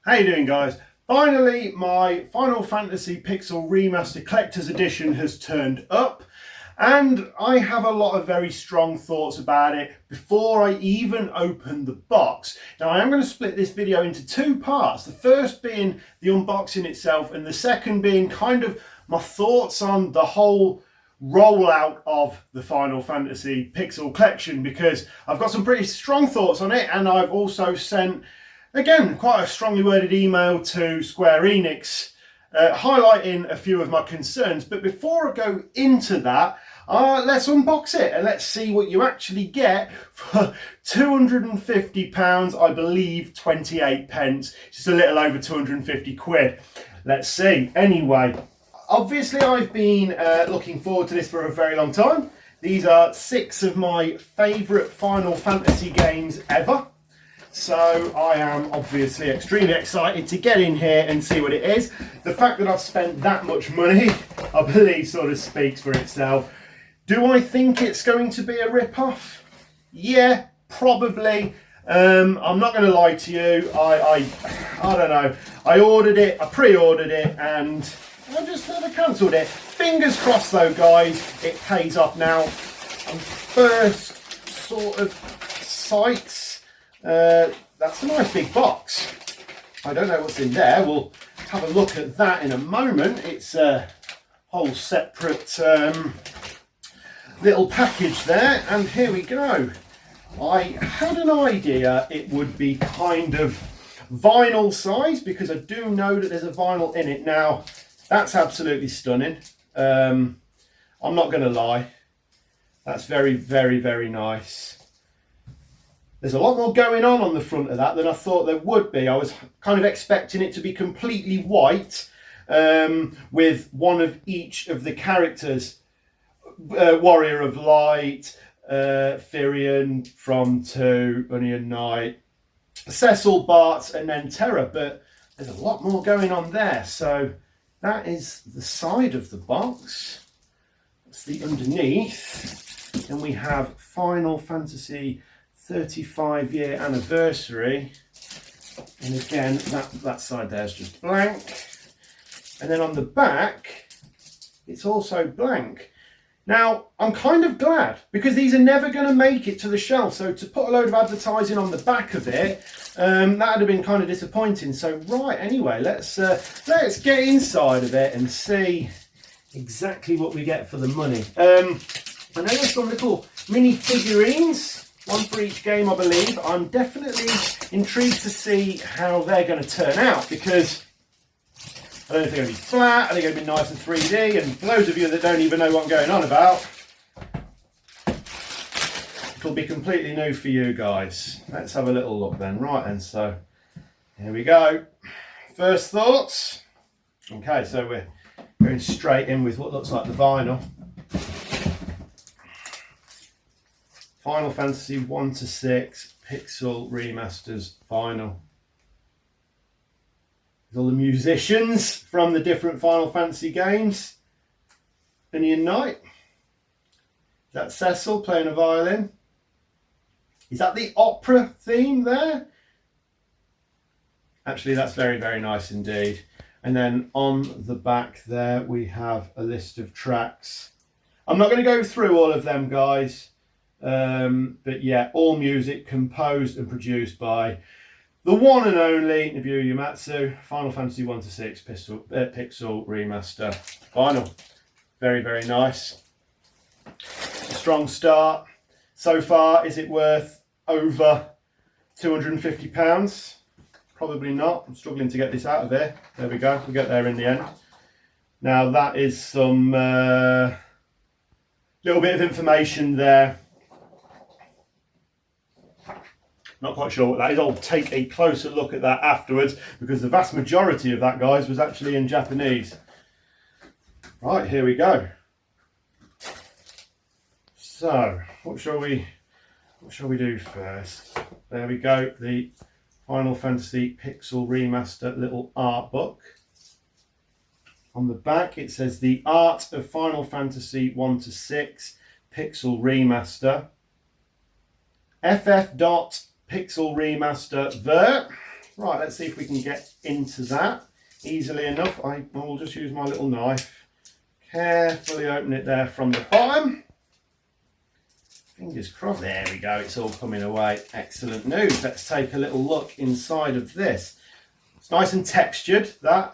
How you doing, guys? Finally, my Final Fantasy Pixel Remaster Collector's Edition has turned up, and I have a lot of very strong thoughts about it before I even open the box. Now, I am going to split this video into two parts. The first being the unboxing itself, and the second being kind of my thoughts on the whole rollout of the Final Fantasy Pixel collection, because I've got some pretty strong thoughts on it, and I've also sent, again, quite a strongly worded email to Square Enix highlighting a few of my concerns. But before I go into that, let's unbox it and let's see what you actually get for £250, I believe 28 pence, just a little over 250 quid. Let's see. Anyway, obviously I've been looking forward to this for a very long time. These are 6 of my favourite Final Fantasy games ever. So I am obviously extremely excited to get in here and see what it is. The fact that I've spent that much money, I believe, sort of speaks for itself. Do I think it's going to be a rip-off? Yeah, probably. I'm not going to lie to you. I don't know. I ordered it, I pre-ordered it, and I just never cancelled it. Fingers crossed though, guys, it pays off now. On first sort of sights, that's a nice big box. I don't know what's in there. We'll have a look at that in a moment. It's a whole separate little package there, and here we go. I had an idea it would be kind of vinyl size, because I do know that there's a vinyl in it. Now, that's absolutely stunning. I'm not going to lie. That's very, very, very nice. There's a lot more going on the front of that than I thought there would be. I was kind of expecting it to be completely white, with one of each of the characters. Warrior of Light, Firion from 2, Onion Knight, Cecil, Bart, and then Terra. But there's a lot more going on there. So that is the side of the box. That's the underneath. And we have Final Fantasy 35-year anniversary, and again that side there is just blank, and then on the back it's also blank. Now, I'm kind of glad, because these are never going to make it to the shelf, so to put a load of advertising on the back of it, that would have been kind of disappointing. So right, anyway, let's get inside of it and see exactly what we get for the money. I know there's some little mini figurines, one for each game, I believe. I'm definitely intrigued to see how they're going to turn out, because I don't know if they're going to be flat, are they going to be nice and 3D? And for those of you that don't even know what I'm going on about, it'll be completely new for you guys. Let's have a little look then. Right then, so here we go. First thoughts. Okay, so we're going straight in with what looks like the vinyl. Final Fantasy 1 to 6 Pixel Remasters vinyl. There's all the musicians from the different Final Fantasy games. Onion Knight. Is that Cecil playing a violin? Is that the opera theme there? Actually, that's very, very nice indeed. And then on the back there, we have a list of tracks. I'm not going to go through all of them, guys. But yeah, all music composed and produced by the one and only Nobuo Uematsu. Final Fantasy 1 to 6 Pixel Remaster vinyl. Very, very nice. A strong start. So far, is it worth over £250? Probably not. I'm struggling to get this out of here. There we go. We'll get there in the end. Now, that is some little bit of information there. Not quite sure what that is. I'll take a closer look at that afterwards, because the vast majority of that, guys, was actually in Japanese. Right, here we go. So, what shall we do first? There we go. The Final Fantasy Pixel Remaster little art book. On the back, it says the art of Final Fantasy 1 to 6 Pixel Remaster. FF. Pixel Remaster there. Right, let's see if we can get into that easily enough. I will just use my little knife. Carefully open it there from the bottom. Fingers crossed. There we go. It's all coming away. Excellent news. Let's take a little look inside of this. It's nice and textured. That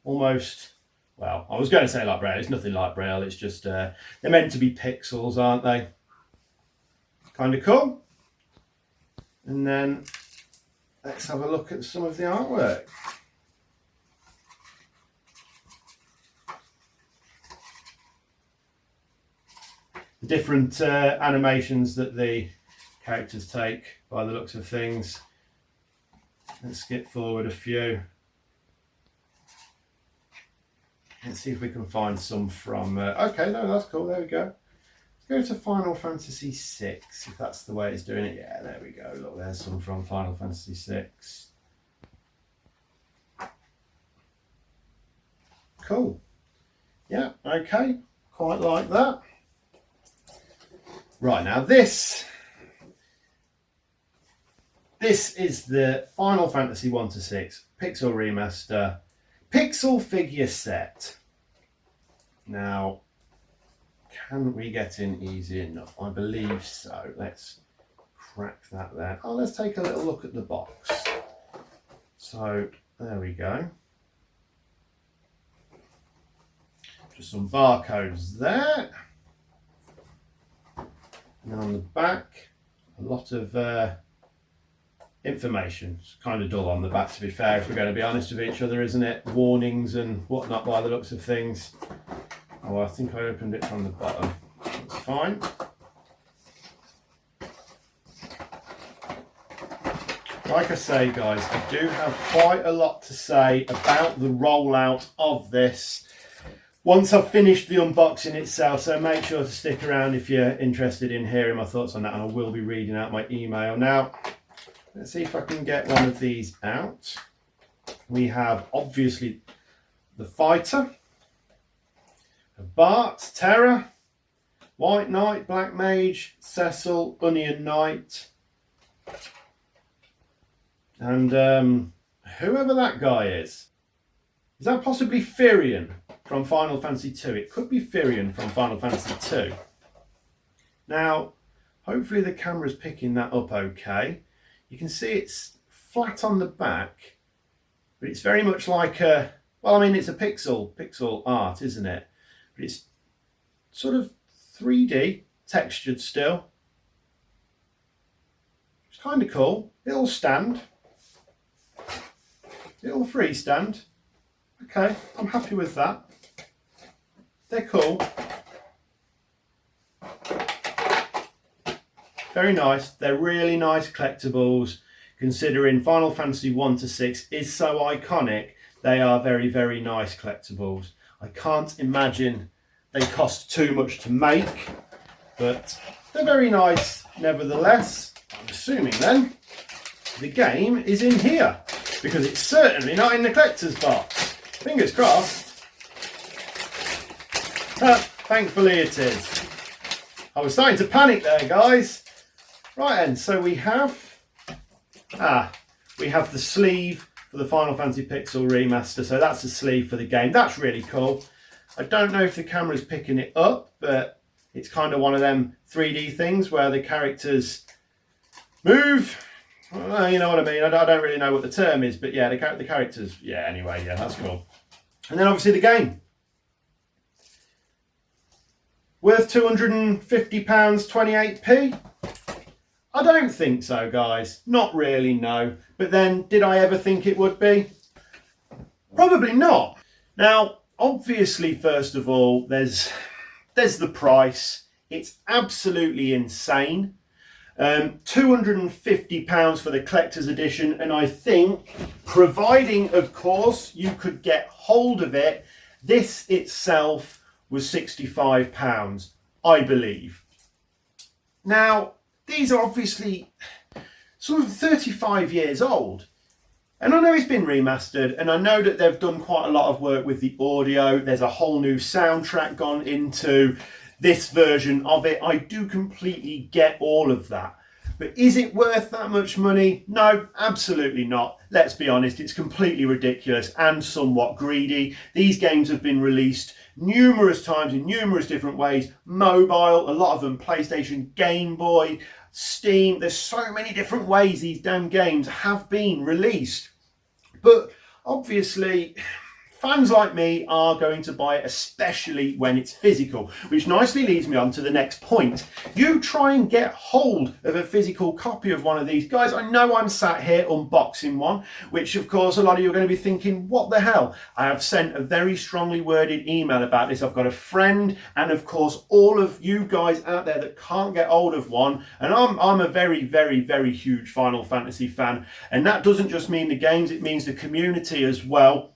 almost, well, I was going to say like Braille. It's nothing like Braille. It's just, they're meant to be pixels, aren't they? Kind of cool. And then let's have a look at some of the artwork. Different animations that the characters take by the looks of things. Let's skip forward a few. Let's see if we can find some from... okay, no, that's cool. There we go. Let's go to Final Fantasy VI, if that's the way it's doing it. Yeah, there we go. Look, there's some from Final Fantasy VI. Cool. Yeah, okay. Quite like that. Right, now this is the Final Fantasy 1 to 6 Pixel Remaster Pixel figure set. Now, can we get in easy enough? I believe so. Let's crack that there. Oh, let's take a little look at the box. So, there we go. Just some barcodes there. And then on the back, a lot of information. It's kind of dull on the back, to be fair, if we're going to be honest with each other, isn't it? Warnings and whatnot by the looks of things. Oh, I think I opened it from the bottom. That's fine. Like I say, guys, I do have quite a lot to say about the rollout of this once I've finished the unboxing itself, so make sure to stick around if you're interested in hearing my thoughts on that, and I will be reading out my email. Now, let's see if I can get one of these out. We have, obviously, the fighter, Bart, Terra, White Knight, Black Mage, Cecil, Onion Knight, and whoever that guy is. Is that possibly Firion from Final Fantasy 2? It could be Firion from Final Fantasy 2. Now, hopefully the camera's picking that up okay. You can see it's flat on the back, but it's very much like a, well, I mean, it's a pixel art, isn't it? But it's sort of 3D, textured still. It's kind of cool. It'll stand. It'll freestand. Okay, I'm happy with that. They're cool. Very nice. They're really nice collectibles. Considering Final Fantasy 1 to 6 is so iconic, they are very, very nice collectibles. I can't imagine they cost too much to make, but they're very nice nevertheless. I'm assuming then the game is in here, because it's certainly not in the collector's box. Fingers crossed. Thankfully it is. I was starting to panic there, guys. Right then, so we have the sleeve for the Final Fantasy Pixel Remaster. So that's the sleeve for the game. That's really cool. I don't know if the camera's picking it up, but it's kind of one of them 3D things where the characters move. You know what I mean? I don't really know what the term is, but yeah, the characters, yeah, anyway, yeah, that's cool. And then obviously the game. Worth £250, 28p? I don't think so, guys. Not really, no. But then, did I ever think it would be? Probably not. Now, obviously, first of all, there's the price. It's absolutely insane. £250 for the collector's edition, and I think, providing of course you could get hold of it, this itself was £65, I believe. Now, these are obviously sort of 35 years old, and I know it's been remastered, and I know that they've done quite a lot of work with the audio. There's a whole new soundtrack gone into this version of it. I do completely get all of that. But is it worth that much money? No, absolutely not. Let's be honest, it's completely ridiculous and somewhat greedy. These games have been released numerous times in numerous different ways. Mobile, a lot of them PlayStation, Game Boy, Steam. There's so many different ways these damn games have been released. But obviously, fans like me are going to buy it, especially when it's physical, which nicely leads me on to the next point. You try and get hold of a physical copy of one of these. Guys, I know I'm sat here unboxing one, which of course a lot of you are going to be thinking, what the hell? I have sent a very strongly worded email about this. I've got a friend and of course all of you guys out there that can't get hold of one, and I'm a very, very, very huge Final Fantasy fan, and that doesn't just mean the games, it means the community as well.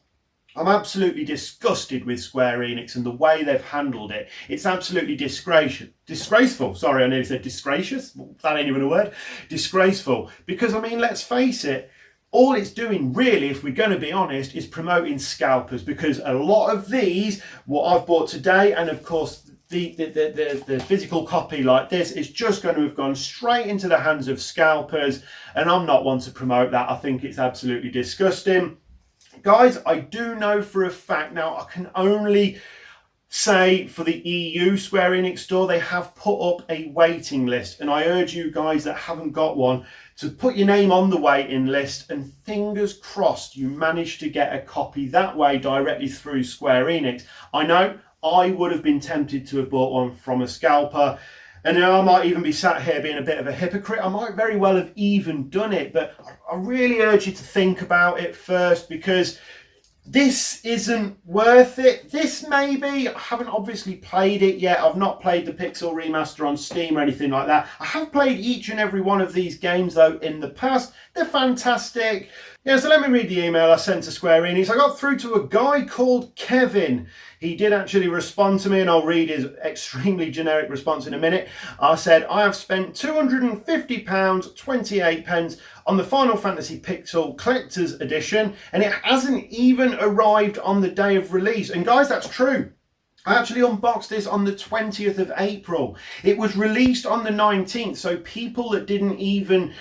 I'm absolutely disgusted with Square Enix and the way they've handled it. It's absolutely disgraceful. Sorry, I nearly said disgracious. That ain't even a word. Disgraceful. Because, I mean, let's face it, all it's doing really, if we're going to be honest, is promoting scalpers, because a lot of these, what I've bought today, and of course the physical copy like this, is just going to have gone straight into the hands of scalpers, and I'm not one to promote that. I think it's absolutely disgusting. Guys, I do know for a fact, now I can only say for the EU Square Enix store, they have put up a waiting list, and I urge you guys that haven't got one to put your name on the waiting list, and fingers crossed you manage to get a copy that way directly through Square Enix. I know I would have been tempted to have bought one from a scalper, and I might even be sat here being a bit of a hypocrite. I might very well have even done it, but I really urge you to think about it first, because this isn't worth it. This maybe, I haven't obviously played it yet. I've not played the Pixel Remaster on Steam or anything like that. I have played each and every one of these games though in the past. They're fantastic. Yeah, so let me read the email I sent to Square Enix. I got through to a guy called Kevin. He did actually respond to me, and I'll read his extremely generic response in a minute. I said, I have spent £250, 28 pence on the Final Fantasy Pixel Collector's Edition, and it hasn't even arrived on the day of release. And guys, that's true. I actually unboxed this on the 20th of April. It was released on the 19th, so people that didn't even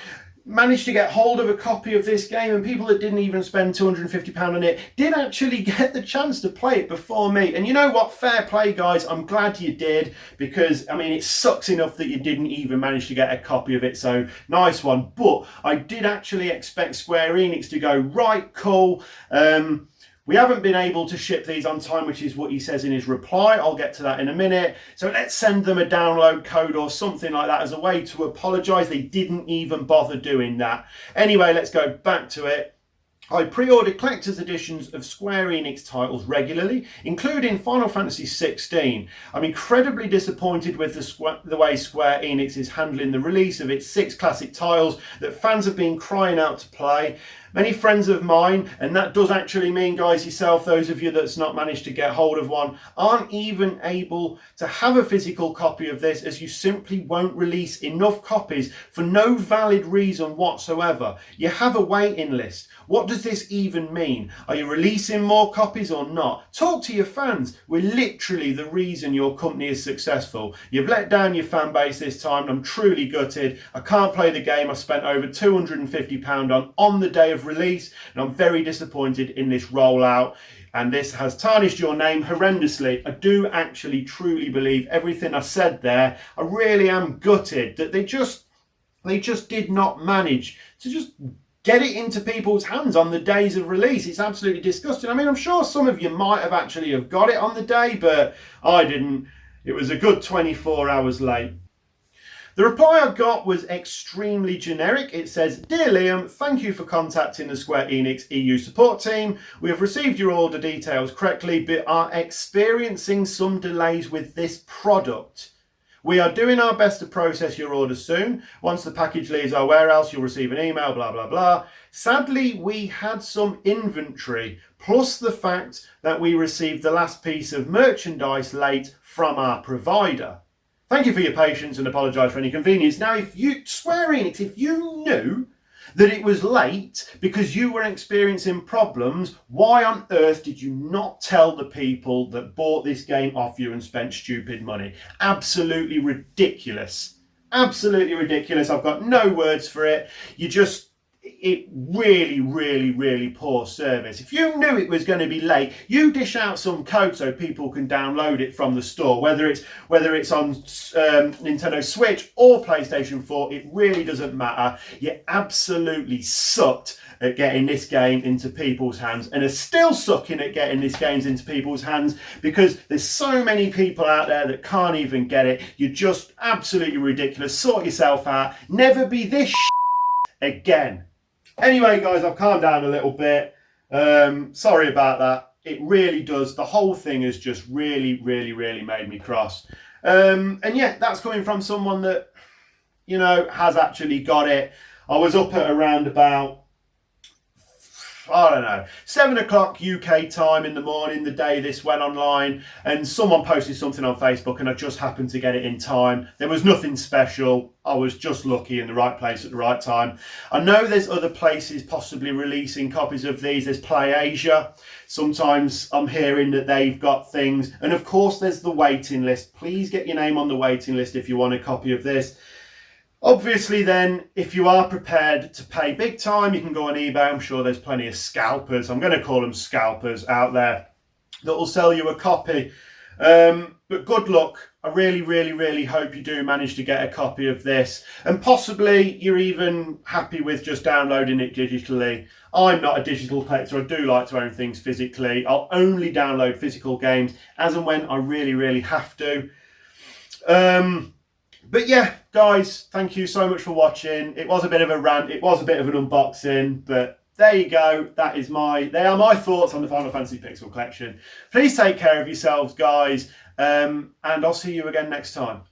managed to get hold of a copy of this game, and people that didn't even spend £250 on it, did actually get the chance to play it before me. And you know what? Fair play, guys. I'm glad you did, because, I mean, it sucks enough that you didn't even manage to get a copy of it, so nice one. But I did actually expect Square Enix to go, right, cool. We haven't been able to ship these on time, which is what he says in his reply. I'll get to that in a minute. So let's send them a download code or something like that as a way to apologise. They didn't even bother doing that. Anyway, let's go back to it. I pre-order collector's editions of Square Enix titles regularly, including Final Fantasy 16. I'm incredibly disappointed with the way Square Enix is handling the release of its 6 classic titles that fans have been crying out to play. Many friends of mine, and that does actually mean, guys, yourself, those of you that's not managed to get hold of one, aren't even able to have a physical copy of this, as you simply won't release enough copies for no valid reason whatsoever. You have a waiting list. What does this even mean? Are you releasing more copies or not? Talk to your fans. We're literally the reason your company is successful. You've let down your fan base this time, and I'm truly gutted. I can't play the game I spent over £250 on the day of release, and I'm very disappointed in this rollout, and this has tarnished your name horrendously. I do actually truly believe everything I said there. I really am gutted that they just did not manage to just get it into people's hands on the days of release. It's absolutely disgusting. I mean, I'm sure some of you might have actually have got it on the day, but I didn't. It was a good 24 hours late. The reply I got was extremely generic. It says, Dear Liam, thank you for contacting the Square Enix EU support team. We have received your order details correctly, but are experiencing some delays with this product. We are doing our best to process your order soon. Once the package leaves our warehouse, you'll receive an email, blah, blah, blah. Sadly, we had some inventory, plus the fact that we received the last piece of merchandise late from our provider. Thank you for your patience and apologise for any inconvenience. Now, Square Enix, if you knew that it was late because you were experiencing problems, why on earth did you not tell the people that bought this game off you and spent stupid money? Absolutely ridiculous. absolutely ridiculous. I've got no words for it. It really poor service. If you knew it was going to be late, you dish out some code so people can download it from the store, whether it's on Nintendo Switch or PlayStation 4, it really doesn't matter. You absolutely sucked at getting this game into people's hands, and are still sucking at getting this game into people's hands, because there's so many people out there that can't even get it. You're just absolutely ridiculous. Sort yourself out. Never be this again. Anyway, guys, I've calmed down a little bit. Sorry about that. It really does. The whole thing has just really made me cross. And yeah, that's coming from someone that, you know, has actually got it. I was up at around about, I don't know, 7 o'clock UK time in the morning, the day this went online, and someone posted something on Facebook and I just happened to get it in time. There was nothing special. I was just lucky in the right place at the right time. I know there's other places possibly releasing copies of these. There's PlayAsia. Sometimes I'm hearing that they've got things. And of course, there's the waiting list. Please get your name on the waiting list if you want a copy of this. Obviously then, if you are prepared to pay big time, you can go on eBay. I'm sure there's plenty of scalpers, I'm going to call them scalpers, out there that will sell you a copy. But good luck. I really hope you do manage to get a copy of this. And possibly you're even happy with just downloading it digitally. I'm not a digital collector. I do like to own things physically. I'll only download physical games as and when I really have to. But yeah, guys, thank you so much for watching. It was a bit of a rant. It was a bit of an unboxing, but there you go. They are my thoughts on the Final Fantasy Pixel collection. Please take care of yourselves, guys. And I'll see you again next time.